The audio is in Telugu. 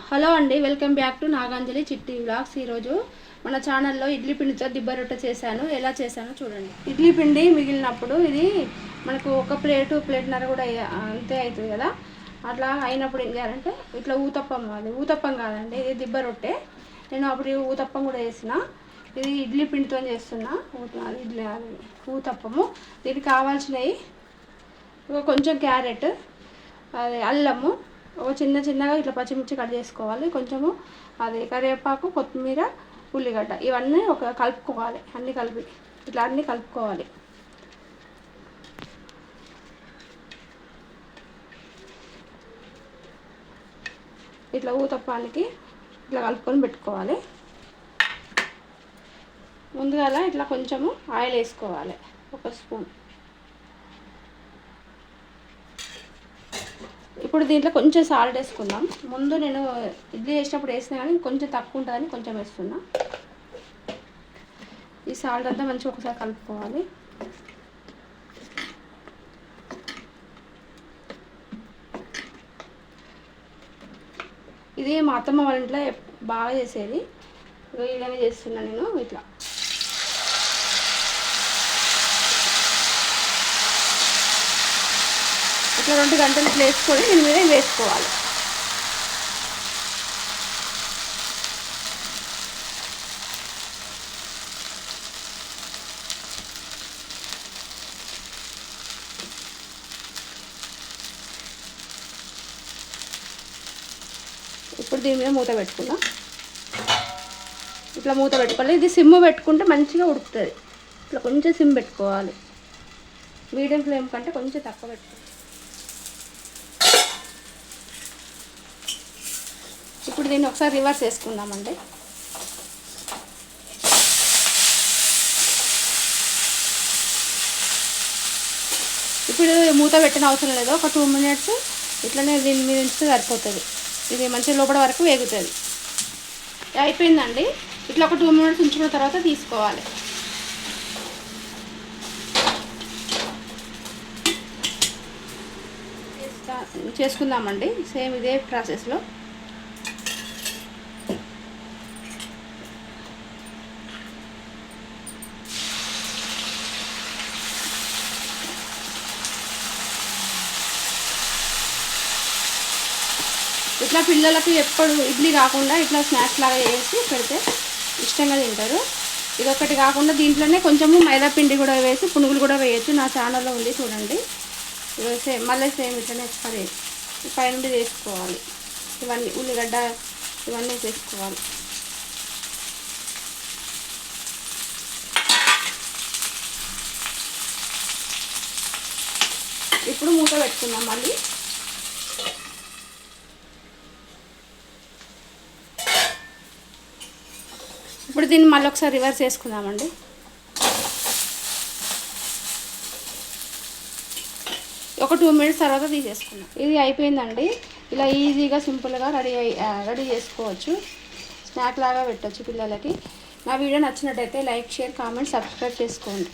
హలో అండి, వెల్కమ్ బ్యాక్ టు నాగాంజలి చిట్టి వ్లాగ్స్. ఈరోజు మన ఛానల్లో ఇడ్లీ పిండితో దిబ్బ రొట్టె చేశాను. ఎలా చేశానో చూడండి. ఇడ్లీ పిండి మిగిలినప్పుడు ఇది మనకు ఒక ప్లేట్నర కూడా అంతే అవుతుంది కదా. అట్లా అయినప్పుడు ఏం చేయాలంటే ఇట్లా ఊతప్పం కాదండి, ఇది దిబ్బ రొట్టె. నేను అప్పుడు ఊతప్పం కూడా చేసిన. ఇది ఇడ్లీ పిండితో చేస్తున్నా ఇడ్లీ ఊతప్పము. దీనికి కావాల్సినవి కొంచెం క్యారెట్, అది అల్లము, ఒక చిన్నగా ఇట్లా పచ్చిమిర్చి కట్ చేసుకోవాలి, కొంచెము అది కరివేపాకు, కొత్తిమీర, ఉల్లిగడ్డ ఇవన్నీ కలుపుకోవాలి. అన్నీ కలుపుకోవాలి. ఇట్లా ఊతప్పానికి ఇట్లా కలుపుకొని పెట్టుకోవాలి. ముందుగా ఇట్లా కొంచెము ఆయిల్ వేసుకోవాలి, ఒక స్పూన్. ఇప్పుడు దీంట్లో కొంచెం సాల్ట్ వేసుకుందాం. ముందు నేను ఇడ్లీ వేసినప్పుడు వేసినా కానీ కొంచెం తక్కువ ఉంటుందని కొంచెం వేస్తున్నా. ఈ సాల్ట్ అంతా మంచిగా ఒకసారి కలుపుకోవాలి. ఇది మా అత్తమ్మ వాళ్ళ ఇంట్లో బాగా చేసేది. ఇలానే చేస్తున్నా నేను. ఇట్లా ఇట్లా 2 గంటలు ఇట్లా వేసుకొని దీని మీద వేసుకోవాలి. ఇప్పుడు దీని మీద మూత పెట్టుకుందాం. ఇట్లా మూత పెట్టుకోవాలి. ఇది సిమ్ పెట్టుకుంటే మంచిగా ఉడుకుతుంది. ఇట్లా కొంచెం సిమ్ పెట్టుకోవాలి. మీడియం ఫ్లేమ్ కంటే కొంచెం తక్కువ పెట్టుకోవాలి. ఇప్పుడు దీన్ని ఒకసారి రివర్స్ వేసుకుందామండి. ఇప్పుడు మూత పెట్టిన అవసరం లేదు. ఒక 2 మినిట్స్ ఇట్లనే దీని మీద ఉంచితే సరిపోతుంది. ఇది మంచిగా లోపల వరకు వేగుతుంది. అయిపోయిందండి. ఇట్లా ఒక 2 మినిట్స్ ఉంచుకున్న తర్వాత తీసుకోవాలి. చేసుకుందామండి సేమ్ ఇదే ప్రాసెస్లో. ఇట్లా పిల్లలకు ఎప్పుడు ఇడ్లీ కాకుండా ఇట్లా స్నాక్స్ లాగా చేసి పెడితే ఇష్టంగా తింటారు. ఇదొకటి కాకుండా దీంట్లోనే కొంచెము మైదా పిండి కూడా వేసి పునుగులు కూడా వేయచ్చు. నా ఛానల్లో ఉంది చూడండి. మళ్ళీ సేమ్ ఇట్లనే ఒకసారి పైనుండి వేసుకోవాలి. ఇవన్నీ ఉల్లిగడ్డ ఇవన్నీ వేసుకోవాలి. ఇప్పుడు మూత పెట్టుకుందాం మళ్ళీ. ఇప్పుడు దీన్ని మళ్ళీ ఒకసారి రివర్స్ చేసుకుందామండి. ఒక 2 మినిట్స్ తర్వాత తీసేసుకుందాం. ఇది అయిపోయిందండి. ఇలా ఈజీగా సింపుల్గా రెడీ చేసుకోవచ్చు. స్నాక్ లాగా పెట్టచ్చు పిల్లలకి. నా వీడియో నచ్చినట్టయితే లైక్, షేర్, కామెంట్, సబ్స్క్రైబ్ చేసుకోండి.